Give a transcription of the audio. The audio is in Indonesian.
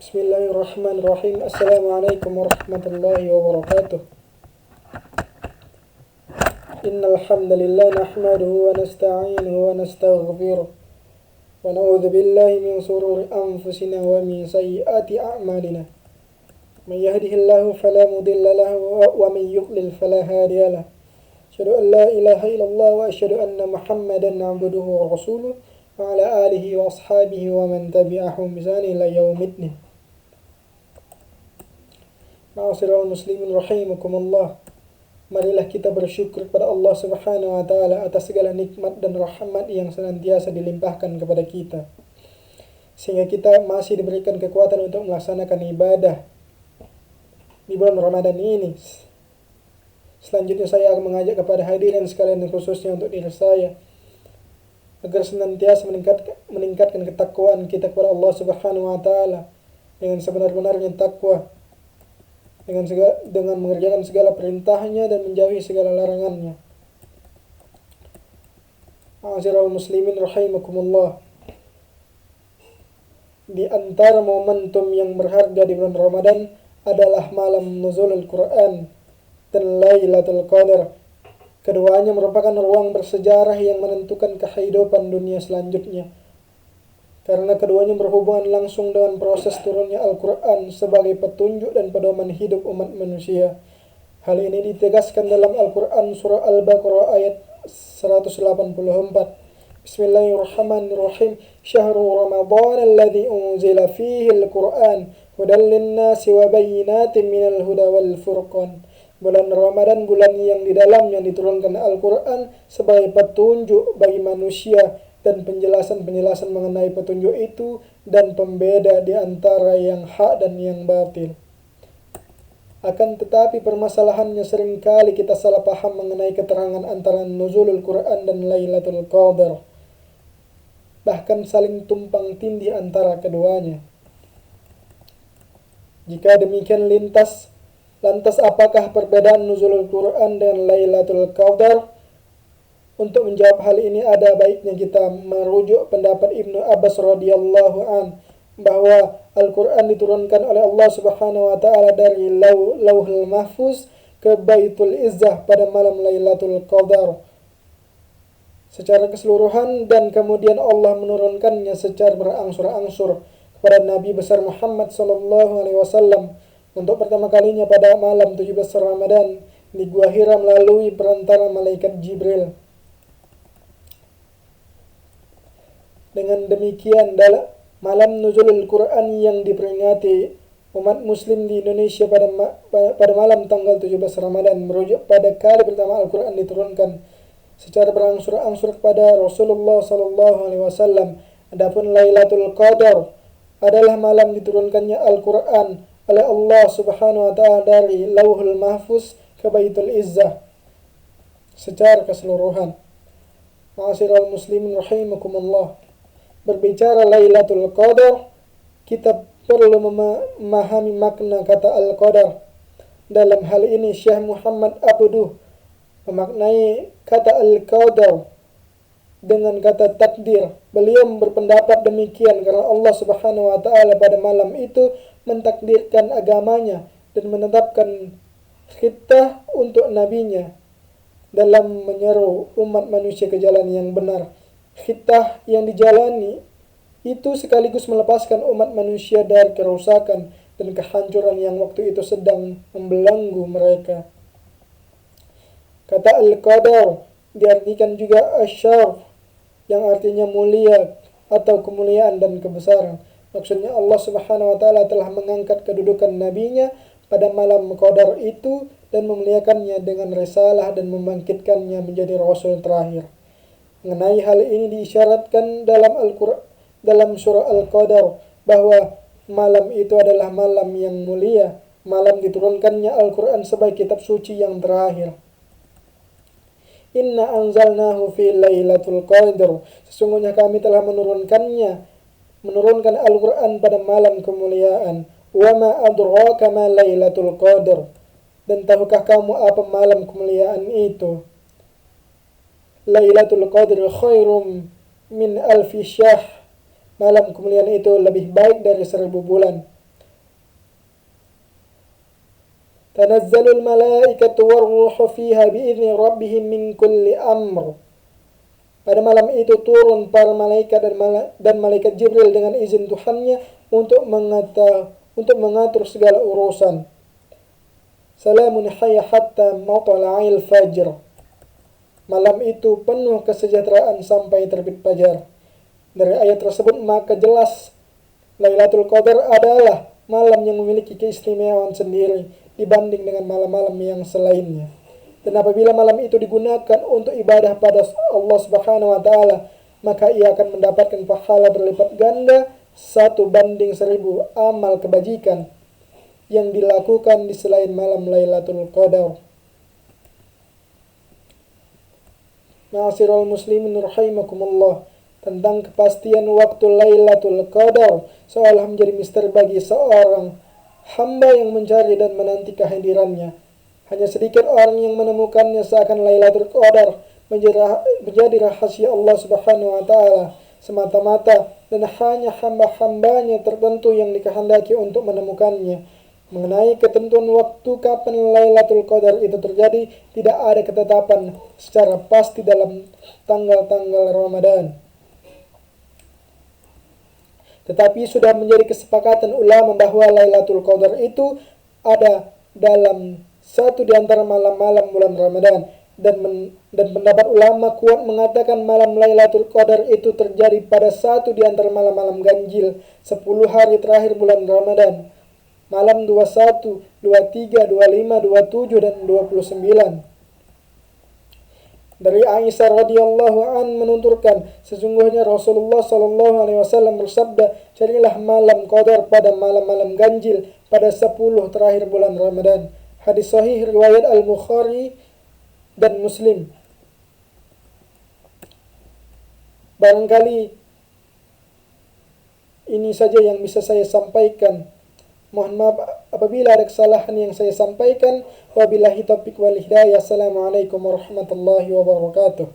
Bismillahirrahmanirrahim. Assalamualaikum warahmatullahi wabarakatuh. Innal hamdalillah nahmaduhu wa nasta'inuhu wa nastaghfiruh wa na'udzu billahi min shururi anfusina wa min sayyiati a'malina. May yahdihillahu fala mudilla lahu wa may yudlil fala hadiya lahu. Asyhadu an la ilaha illallah wa asyhadu anna Muhammadan 'abduhu wa rasuluh wa ala alihi wa ashabihi wa man tabi'ahum bi ihsan ila yaumiddin. Ma'asyiral muslimin rahimakumullah. Marilah kita bersyukur kepada Allah Subhanahu wa taala atas segala nikmat dan rahmat yang senantiasa dilimpahkan kepada kita, sehingga kita masih diberikan kekuatan untuk melaksanakan ibadah di bulan Ramadan ini. Selanjutnya saya akan mengajak kepada hadirin sekalian, khususnya untuk diri saya, agar senantiasa meningkatkan ketakwaan kita kepada Allah Subhanahu wa taala dengan sebenar-benarnya takwa, dengan mengerjakan segala perintahnya dan menjauhi segala larangannya. Ma'asyiral muslimin rahimakumullah. Di antara momentum yang berharga di bulan Ramadan adalah malam nuzulul Quran dan Lailatul Qadar. Keduanya merupakan ruang bersejarah yang menentukan kehidupan dunia selanjutnya, karena keduanya berhubungan langsung dengan proses turunnya Al-Quran sebagai petunjuk dan pedoman hidup umat manusia. Hal ini ditegaskan dalam Al-Quran surah Al-Baqarah ayat 184. Bismillahirrahmanirrahim. Syahrul Ramadan alladzi unzila fihi al-Quran hudan lin-nasi wa bayyinatin minal huda wal furqan. Bulan Ramadan, bulan yang di dalamnya diturunkan Al-Quran sebagai petunjuk bagi manusia dan penjelasan-penjelasan mengenai petunjuk itu dan pembeda di antara yang hak dan yang batil. Akan tetapi permasalahannya seringkali kita salah paham mengenai keterangan antara nuzulul Quran dan Lailatul Qadar, bahkan saling tumpang tindih antara keduanya. Jika demikian lantas apakah perbedaan nuzulul Quran dan Lailatul Qadar? Untuk menjawab hal ini ada baiknya kita merujuk pendapat Ibnu Abbas radhiyallahu an bahwa Al-Quran diturunkan oleh Allah Subhanahu wa taala dari Lauhul Mahfuz ke Baitul Izzah pada malam Lailatul Qadar secara keseluruhan, dan kemudian Allah menurunkannya secara berangsur-angsur kepada Nabi besar Muhammad sallallahu alaihi wasallam untuk pertama kalinya pada malam 17 Ramadan di Gua Hira melalui perantara malaikat Jibril. Dengan demikian, dalam malam nuzulul Quran yang diperingati umat muslim di Indonesia pada malam tanggal 17 Ramadan merujuk pada kali pertama Al-Quran diturunkan secara berangsur-angsur kepada Rasulullah sallallahu alaihi wasallam. Adapun Lailatul Qadar adalah malam diturunkannya Al-Quran oleh Allah Subhanahu wa taala dari Lauhul Mahfuz ke Baitul Izzah secara keseluruhan. Ma'asyiral muslimin rahimakumullah. Berbicara Lailatul Qadar, kita perlu memahami makna kata Al-Qadar. Dalam hal ini Syekh Muhammad Abduh memaknai kata Al-Qadar dengan kata takdir. Beliau berpendapat demikian karena Allah Subhanahu wa taala pada malam itu mentakdirkan agamanya dan menetapkan khitah untuk nabinya dalam menyeru umat manusia ke jalan yang benar. Khitah yang dijalani itu sekaligus melepaskan umat manusia dari kerusakan dan kehancuran yang waktu itu sedang membelenggu mereka. Kata Al-Qadar diartikan juga asyarf, yang artinya mulia atau kemuliaan dan kebesaran. Maksudnya Allah Subhanahu wa taala telah mengangkat kedudukan nabinya pada malam Qadar itu dan memuliakannya dengan risalah dan membangkitkannya menjadi rasul terakhir. Mengenai hal ini diisyaratkan dalam surah Al-Qadar bahwa malam itu adalah malam yang mulia, malam diturunkannya Al-Quran sebagai kitab suci yang terakhir. Inna anzalnahu fi Lailatul Qadar. Sesungguhnya kami telah menurunkan Al-Quran pada malam kemuliaan. Wa ma adraka ma Lailatul Qadar. Dan tahukah kamu apa malam kemuliaan itu? Lailatul Qadr khairum min alfi syahr. Malam kemuliaan itu lebih baik dari 1000 bulan. Tanazzalul malaikatu warruhu fiha biizni rabbihim min kulli amr. Pada malam itu turun para malaikat dan malaikat Jibril dengan izin Tuhannya untuk mengatur segala urusan. Salamun hayya hatta matla'il fajr. Malam itu penuh kesejahteraan sampai terbit fajar. Dari ayat tersebut maka jelas Lailatul Qadar adalah malam yang memiliki keistimewaan sendiri dibanding dengan malam-malam yang selainnya. Dan apabila malam itu digunakan untuk ibadah pada Allah Subhanahu wa taala, maka ia akan mendapatkan pahala berlipat ganda 1:1000 amal kebajikan yang dilakukan di selain malam Lailatul Qadar. Ma'asyiral muslimin rahimakumullah, tentang kepastian waktu Lailatul Qadar seolah menjadi misteri bagi seorang hamba yang mencari dan menanti kehadirannya. Hanya sedikit orang yang menemukannya, seakan Lailatul Qadar menjadi rahasia Allah Subhanahu wa taala semata-mata, dan hanya hamba-hambanya tertentu yang dikehendaki untuk menemukannya. Mengenai ketentuan waktu kapan Lailatul Qadar itu terjadi, tidak ada ketetapan secara pasti dalam tanggal-tanggal Ramadan. Tetapi sudah menjadi kesepakatan ulama bahwa Lailatul Qadar itu ada dalam satu di antara malam-malam bulan Ramadan, dan pendapat ulama kuat mengatakan malam Lailatul Qadar itu terjadi pada satu di antara malam-malam ganjil 10 hari terakhir bulan Ramadan, malam 21, 23, 25, 27 dan 29. Dari Aisyah radhiyallahu an menuturkan, sesungguhnya Rasulullah sallallahu alaihi wasallam bersabda, carilah malam Qadar pada malam-malam ganjil pada 10 terakhir bulan Ramadan. Hadis sahih riwayat Al-Bukhari dan Muslim. Barangkali ini saja yang bisa saya sampaikan. Mohon maaf apabila ada kesalahan yang saya sampaikan. Wabillahi taufiq wal hidayah. Assalamualaikum warahmatullahi wabarakatuh.